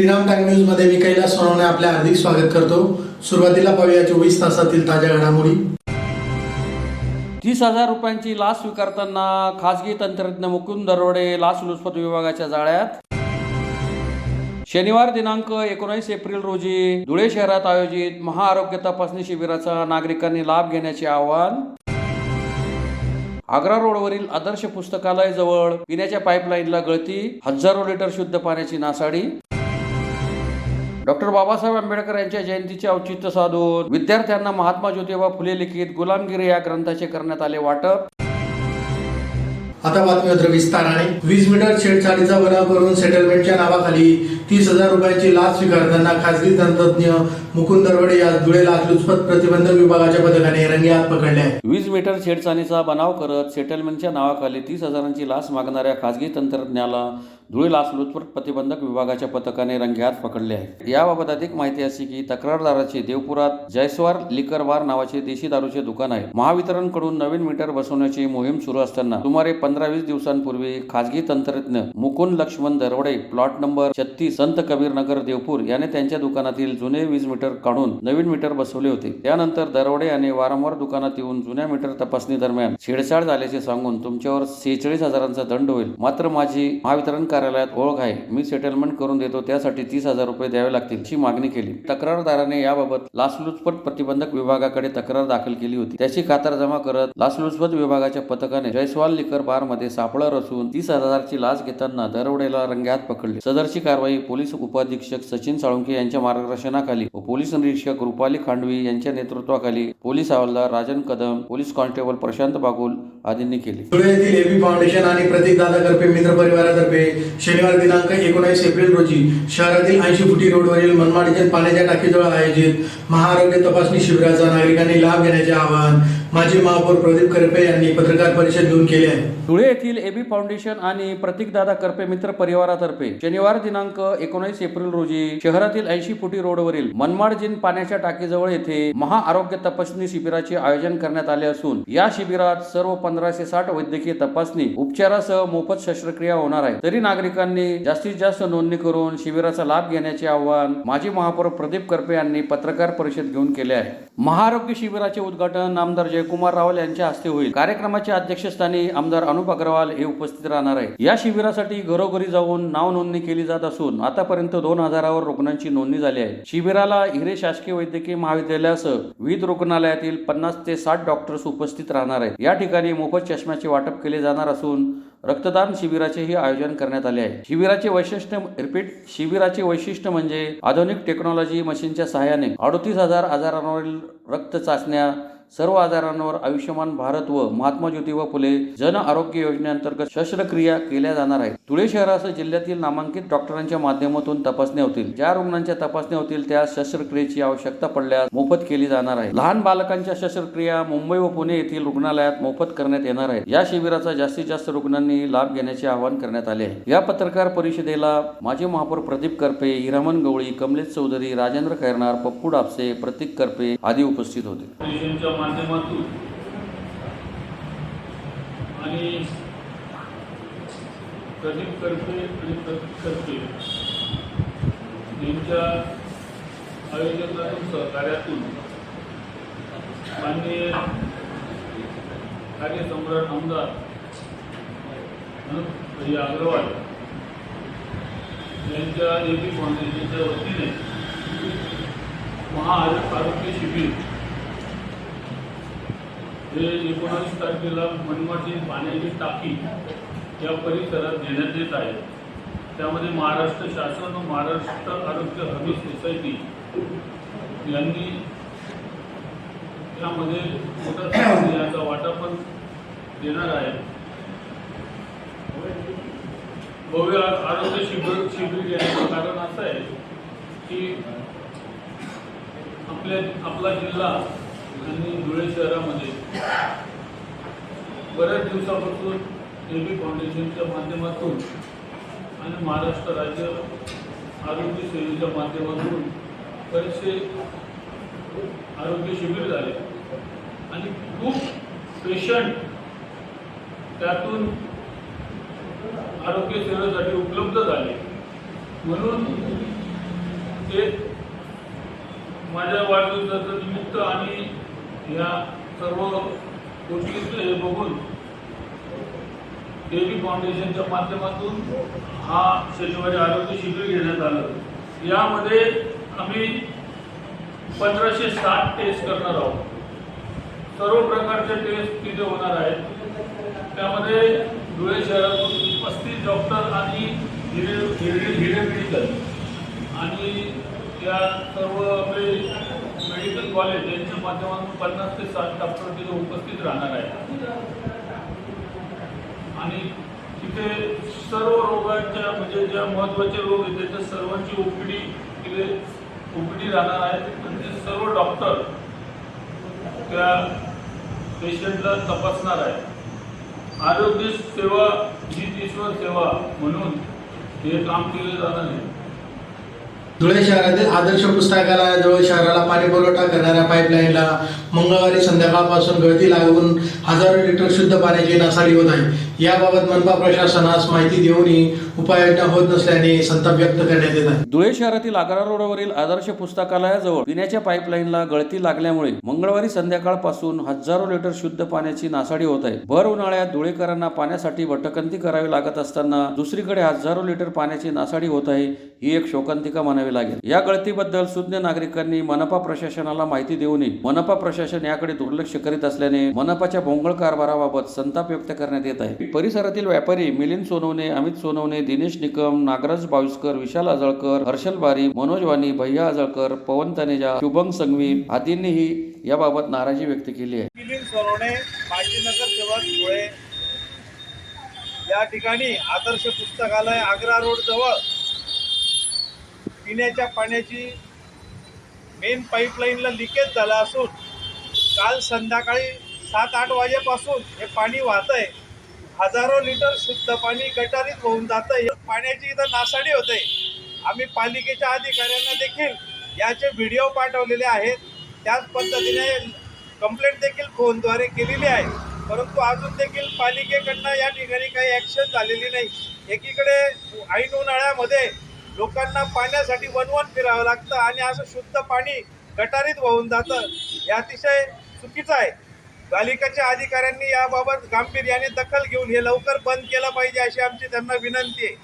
Shriram time news मध्ये मी कैलास सोनवणे आपले हार्दिक स्वागत करतो। सुरुवातीला पाहूया 24 तासातील ताज्या घडामोडी। 30,000 रुपयांची लाच स्वीकारताना खासगी तंत्रज्ञ मुकुंद दरोडे लाचलुचपत विभागाच्या जाळ्यात। शनिवार दिनांक 19 एप्रिल रोजी धुळे शहरात आयोजित महाआरोग्य तपासणी शिबिराचा नागरिकांनी लाभ घेण्याचे आवाहन। आग्रा रोडवरील आदर्श पुस्तकालय जवळ पिण्याच्या पाईपलाईनला गळती, हजारो लिटर शुद्ध पाण्याची नासाडी। डॉक्टर बाबासाहेब आंबेडकर यांच्या जयंतीचे औचित्य साधून विद्यार्थ्यांना महात्मा ज्योतिबा फुले लिखित गुलामगिरी या ग्रंथाचे करण्यात आले वाटप। आता बातमीपत्र विस्ताराने। 20 मीटर छेडछाडीचा बनाव करून सेटलमेंटच्या नावाखाली 30,000 रुपयांची लाच स्वीकारताना खासगी तंत्रज्ञ मुकुंद दरोडे या धुळे लाचलुचपत प्रतिबंधक विभागाच्या पथकाने रंगेहात पकडले आहे। 20 मीटर छेडछाडीचा बनाव करत सेटलमेंटच्या नावाखाली 30,000ची लाच मागणाऱ्या खासगी तंत्रज्ञाला धुळे लाचलुचपत प्रतिबंधक विभागाच्या पथकाने रंगेहात पकडले आहे। याबाबत अधिक माहिती अशी की तक्रारदाराचे देवपुरात जयस्वार लिकर बार नावाचे देशी दारूचे दुकान आहे। महावितरणकडून नवीन मीटर बसवण्याची मोहीम सुरू असताना सुमारे 15-20 दिवसांपूर्वी खासगी तंत्रज्ञ मुकुंद लक्ष्मण दरोडे प्लॉट नंबर 36 संत कबीर नगर देवपूर याने त्यांच्या दुकानातील जुने 20 मीटर काढून नवीन मीटर बसवले होते। त्यानंतर दरोडे याने वारंवार दुकानात येऊन जुन्या मीटर तपासणी दरम्यान छेडछाड झाल्याचे सांगून तुमच्यावर 46,000चा दंड होईल, मात्र माझी महावितरण कार्यालयात ओळख आहे, मी सेटलमेंट करून देतो, त्यासाठी 30,000 रुपये द्यावे लागतील अशी मागणी केली। तक्रारदाराने याबाबत लाचलुचपत प्रतिबंधक विभागाकडे तक्रार दाखल केली होती। त्याची खातरजमा करत लाचलुचपत विभागाच्या पथकाने जयस्वाल लिकर बार मध्ये सापळा रचून 30,000ची लाच घेताना दरोडेला रंगेहात पकडले। सदरची कारवाई पोलीस उपअधीक्षक सचिन साळुंखे यांच्या मार्गदर्शनाखाली व पोलीस निरीक्षक रुपाली खांडवी यांच्या नेतृत्वाखाली पोलीस हवालदार राजन कदम, पोलीस कॉन्स्टेबल प्रशांत बागुल आदींनी केली। धुळे येथील एबी फाउंडेशन आणि प्रतीक दादा करपे मित्र परिवारातर्फे शनिवार दिनांक 19 एप्रिल रोजी शहरातील 80 फुटी रोडवरील मनमाडीच्या पाण्याच्या टाकीजवळ आयोजित महाआरोग्य तपासणी शिबिराचा नागरिकांनी लाभ घेण्याचे आवाहन माजी महापौर प्रदीप करपे यांनी पत्रकार परिषद घेऊन केले आहे। धुळे येथील एबी फाउंडेशन आणि प्रतीक दादा करपे मित्र परिवारातर्फे शनिवार दिनांक 19 एप्रिल रोजी शहरातील 80 फुटी रोडवरील मनमाडजीन पाण्याच्या टाकीजवळ येथे महाआरोग्य तपासणी शिबिराचे आयोजन करण्यात आले असून या शिबिरात सर्व 1560 वैद्यकीय तपासणी उपचारासह मोफत शस्त्रक्रिया होणार आहे। तरी नागरिकांनी जास्तीत जास्त नोंदणी करून शिबिराचा लाभ घेण्याचे आवाहन माजी महापौर प्रदीप करपे यांनी पत्रकार परिषद घेऊन केले आहे। महाआरोग्य शिबिराचे उद्घाटन आमदार जयकुमार रावल यांच्या हस्ते होईल। कार्यक्रमाच्या अध्यक्षस्थानी आमदार अनुप अग्रवाल हे उपस्थित राहणार आहे। या शिबिरासाठी घरोघरी जाऊन नाव नोंदणी केली जात असून आतापर्यंत 2,000वर रुग्णांची नोंदणी झाली आहे। शिबिराला हिरे शासकीय वैद्यकीय महाविद्यालयासह विविध रुग्णालयातील 50 ते 60 डॉक्टर्स उपस्थित राहणार आहेत। या ठिकाणी मोफत चष्म्याचे वाटप केले जाणार असून रक्तदान शिबिराचेही आयोजन करण्यात आले आहे। शिबिराचे वैशिष्ट्य म्हणजे आधुनिक टेक्नॉलॉजी मशीनच्या सहाय्याने 38,000 आजारांवरील रक्त चाचण्या, सर्व आजारांवर आयुष्यमान भारत व महात्मा ज्योतिबा फुले जन आरोग्य योजनेअंतर्गत शस्त्रक्रिया केल्या जाणार आहेत। धुळे शहरासह जिल्ह्यातील नामांकित डॉक्टरांच्या माध्यमातून तपासण्या होतील। ज्या रुग्णांच्या तपासण्या होतील त्यास शस्त्रक्रियेची आवश्यकता पडल्यास मोफत केली जाणार आहे। लहान बालकांच्या शस्त्रक्रिया मुंबई व पुणे येथील रुग्णालयात मोफत करण्यात येणार आहे। या शिबिराचा जास्तीत जास्त रुग्णांनी लाभ घेण्याचे आवाहन करण्यात आले आहे। या पत्रकार परिषदेला माजी महापौर प्रदीप करपे, हिरामन गवळी, कमलेश चौधरी, राजेंद्र खैरनार, पप्पू डापसे, प्रतीक करपे आदी उपस्थित होते। माध्यमातून आणि प्रदीप करपे आणि प्रतीक करपे यांच्या आयोजनातून सहकार्यातून माननीय कार्यसम्राट आमदार अनुप अग्रवाल यांच्या एबी फाउंडेशनच्या वतीने महाआरोग्य शिबिर हे 19 तारखेला मनमाडची पाण्याची टाकी या परिसरात घेण्यात येत आहे। त्यामध्ये महाराष्ट्र शासन व महाराष्ट्र आरोग्य हमी सोसायटी यांनी त्यामध्ये मोठा याचा वाटा पण देणार आहे। भव्य आरोग्य शिबिर घेण्याचं कारण असं आहे की आपला जिल्हा आणि धुळे शहरामध्ये बऱ्याच दिवसापासून एबी फाउंडेशनच्या माध्यमातून आणि महाराष्ट्र राज्य आरोग्य सेवेच्या माध्यमातून बरेचसे आरोग्य शिबिर झाले आणि खूप पेशंट त्यातून आरोग्य सेवेसाठी उपलब्ध झाले। म्हणून एक माझ्या वाढदिवसाचं निमित्त आणि या सर्व गोष्टीचं हे बघून देवी फाउंडेशनच्या माध्यमातून हा शनिवारी आरोग्य शिबिर घेण्यात आलं। यामध्ये आम्ही 1560 टेस्ट करणार आहोत। सर्व प्रकारचे टेस्ट तिथे होणार आहेत। त्यामध्ये धुळे शहरातून 35 डॉक्टर आणि हिरे मेडिकल आणि या सर्व आपले मेडिकल कॉलेज यांच्या माध्यमातून 50 ते 60 डॉक्टर तिथे उपस्थित राहणार आहेत आणि तिथे सर्व रोगांच्या म्हणजे ज्या महत्त्वाचे रोग आहेत त्याच्या सर्वांची ओपीडी तिथे ओपीडी राहणार आहे आणि ते सर्व डॉक्टर त्या पेशंटला तपासणार आहे। आरोग्य सेवा हीच ईश्वर सेवा म्हणून हे काम केले जाणार आहे। धुळे शहरातील आदर्श पुस्तकालयाजवळ शहराला पाणी पुरवठा करणाऱ्या पाईपलाईनला मंगळवारी संध्याकाळपासून गळती लागून हजारो लिटर शुद्ध पाण्याची नासाडी होत आहे। याबाबत मनपा प्रशासनास माहिती देऊनही उपाययोजना होत नसल्याने संताप व्यक्त करण्यात येत आहे। धुळे शहरातील आग्रा रोडवरील आदर्श पुस्तकालयाजवळ पिण्याच्या पाईपलाईनला गळती लागल्यामुळे मंगळवारी संध्याकाळपासून हजारो लिटर शुद्ध पाण्याची नासाडी होत आहे। भर उन्हाळ्यात धुळेकरांना पाण्यासाठी भटकंती करावी लागत असताना दुसरीकडे हजारो लिटर पाण्याची नासाडी होत आहे, ही एक शोकांतिका म्हणावी लागेल। या गळतीबद्दल सुज्ञ नागरिकांनी मनपा प्रशासनाला माहिती देऊनही मनपा प्रशासन याकडे दुर्लक्ष करीत असल्याने मनपाच्या भोंगळ कारभाराबाबत संताप व्यक्त करण्यात येत आहे। परिसरातील व्यापारी मिलिंद सोनवणे, अमित सोनवणे, दिनेश निकम, नागराज बाविस्कर, विशाल आजळकर, हर्षल बारी, मनोज वाणी, भैया आजळकर, पवन तनेजा, शुभम संघवी आदींनीही याबाबत नाराजी व्यक्त केली आहे। मिलिंद सोनवणे, माजी नगरसेवक धुळे, या ठिकाणी आदर्श पुस्तकालय आग्रा रोड जवळ पिण्याच्या पाण्याची मेन पाईपलाईनला लिकेज झाला असून काल संध्याकाळी 7-8 वाजेपासून हे पाणी वाहत आहे। हजारो लिटर शुद्ध पाणी गटारीत होऊन जातं आहे। पाण्याची इथं नासाडी होते। आम्ही पालिकेच्या अधिकाऱ्यांना देखील याचे व्हिडिओ पाठवलेले आहेत। त्याच पद्धतीने कंप्लेंट देखील फोनद्वारे केलेली आहे, परंतु अजून देखील पालिकेकडनं या ठिकाणी काही ॲक्शन झालेली नाही। एकीकडे ऐन उन्हाळ्यामध्ये लोकांना पाण्यासाठी वनवन फिरावं लागतं आणि असं शुद्ध पाणी गटारीत वाहून जातं, हे अतिशय चुकीचं आहे। पालिकेच्या अधिकाऱ्यांनी याबाबत गांभीर्याने दखल घेऊन हे लवकर बंद केलं पाहिजे अशी आमची त्यांना विनंती आहे।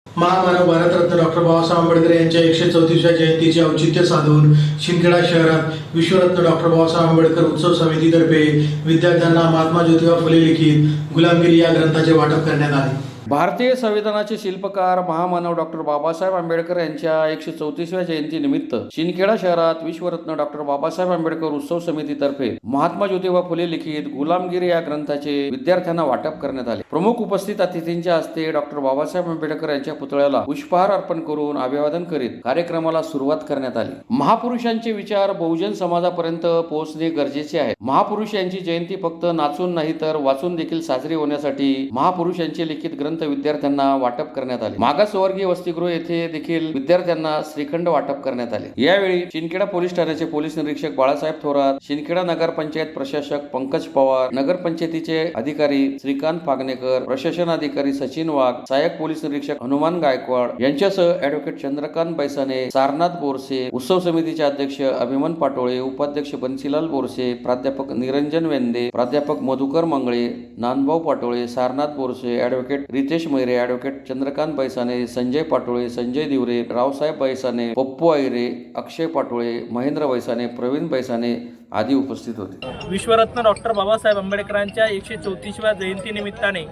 महामानव भारतरत्न डॉक्टर बाबासाहेब आंबेडकर यांच्या 134व्या जयंतीचे औचित्य साधून शिंदखेडा शहरात विश्वरत्न डॉक्टर बाबासाहेब आंबेडकर उत्सव समितीतर्फे विद्यार्थ्यांना महात्मा ज्योतिबा फुले लिखित गुलामगिरी या ग्रंथाचे वाटप करण्यात आले। भारतीय संविधानाचे शिल्पकार महामानव डॉक्टर बाबासाहेब आंबेडकर यांच्या 134व्या जयंतीनिमित्त शिंदखेडा शहरात विश्वरत्न डॉक्टर बाबासाहेब आंबेडकर उत्सव समितीतर्फे महात्मा ज्योतिबा फुले लिखित गुलामगिरी या ग्रंथाचे विद्यार्थ्यांना वाटप करण्यात आले। प्रमुख उपस्थित अतिथींच्या हस्ते डॉक्टर बाबासाहेब आंबेडकर यांच्या पुतळ्याला पुष्पहार अर्पण करून अभिवादन करीत कार्यक्रमाला सुरुवात करण्यात आली। महापुरुषांचे विचार बहुजन समाजापर्यंत पोहोचणे गरजेचे आहे। महापुरुष यांची जयंती फक्त नाचून नाही तर वाचून देखील साजरी होण्यासाठी महापुरुषांचे लिखित ग्रंथ विद्यार्थ्यांना वाटप करण्यात आले। मागासवर्गीय वसतिगृह येथे देखील विद्यार्थ्यांना श्रीखंड वाटप करण्यात आले। यावेळी शिंदखेडा पोलीस ठाण्याचे पोलीस निरीक्षक बाळासाहेब थोरात, शिंदखेडा नगरपंचायत प्रशासक पंकज पवार, नगरपंचायतीचे अधिकारी श्रीकांत फागणेकर, प्रशासन अधिकारी सचिन वाघ, सहाय्यक पोलीस निरीक्षक हनुमान गायकवाड यांच्यासह ॲडव्होकेट चंद्रकांत बैसाने, सारनाथ बोरसे, उत्सव समितीचे अध्यक्ष अभिमन पाटोळे, उपाध्यक्ष बन्सीलाल बोरसे, प्राध्यापक निरंजन वेंदे, प्राध्यापक मधुकर मंगळे, नानभाऊ पाटोळे, सारनाथ बोरसे, ॲडव्होकेट रितेश मैरे, ॲडव्होकेट चंद्रकांत बैसाने, संजय पाटोळे, संजय दिवरे, रावसाहेब बैसाने, पप्पू आयरे, अक्षय पाटोळे, महेंद्र बैसाने, प्रवीण बैसाने आदी उपस्थित होते। विश्वरत्न डॉक्टर बाबासाहेब आंबेडकरांच्या 134व्या जयंतीनिमित्ताने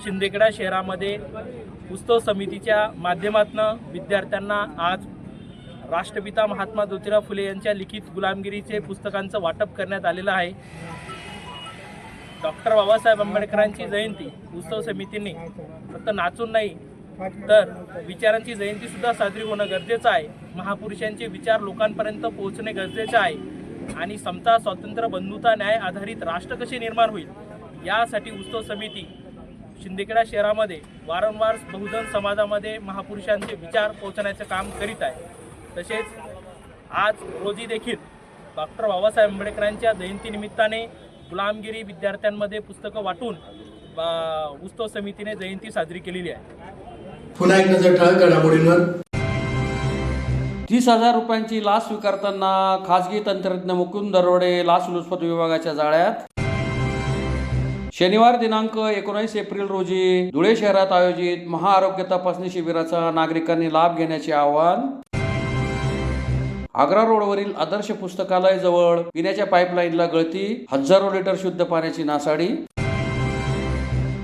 शिंदखेडा शहरामध्ये उत्सव समितीच्या माध्यमातून विद्यार्थ्यांना आज राष्ट्रपिता महात्मा ज्योतिराव फुले यांच्या लिखित गुलामगिरीचे पुस्तकांचं वाटप करण्यात आलेलं आहे। डॉक्टर बाबासाहेब आंबेडकरांची जयंती उत्सव समितीने फक्त नाचून नाही तर विचारांची जयंतीसुद्धा साजरी होणं गरजेचं आहे। महापुरुषांचे विचार लोकांपर्यंत पोहोचणे गरजेचं आहे आणि समता, स्वातंत्र्य, बंधुता, न्याय आधारित राष्ट्र कसे निर्माण होईल यासाठी उत्सव समिती शिंदखेडा शहरामध्ये वारंवार बहुजन समाजामध्ये महापुरुषांचे विचार पोहोचण्याचं काम करीत आहे। तसेच आज रोजी देखील डॉक्टर बाबासाहेब आंबेडकरांच्या जयंतीनिमित्ताने गुलामगिरी विद्यार्थ्यांमध्ये पुस्तकं वाटून उत्सव समितीने जयंती साजरी केलेली आहे। पुन्हा एक नजर ठळक घडामोडींवर। 30,000 रुपयांची लाच स्वीकारताना खासगी तंत्रज्ञ मुकुंद दरोडे लाचलुचपत विभागाच्या जाळ्यात. शनिवार दिनांक 19 एप्रिल रोजी धुळे शहरात आयोजित महाआरोग्य तपासणी शिबिराचा नागरिकांनी लाभ घेण्याचे आवाहन. आग्रा रोडवरील आदर्श पुस्तकालय जवळ पिण्याच्या पाईपलाईनला गळती, हजारो लिटर शुद्ध पाण्याची नासाडी.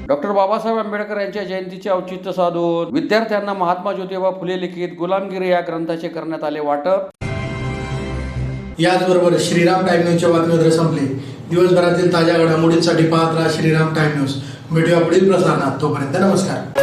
डॉक्टर बाबासाहेब आंबेडकर यांच्या जयंतीचे औचित्य साधून विद्यार्थ्यांना महात्मा ज्योतिबा फुले लिखित गुलामगिरी या ग्रंथाचे करण्यात आले वाटप. याचबरोबर श्रीराम टाइम न्यूजच्या बातमीपत्र संपले. दिवसभरातील ताज्या घडामोडींसाठी पाहत राहा श्रीराम टाइम न्यूज. भेटूया पुढील प्रसारणात. तोपर्यंत नमस्कार.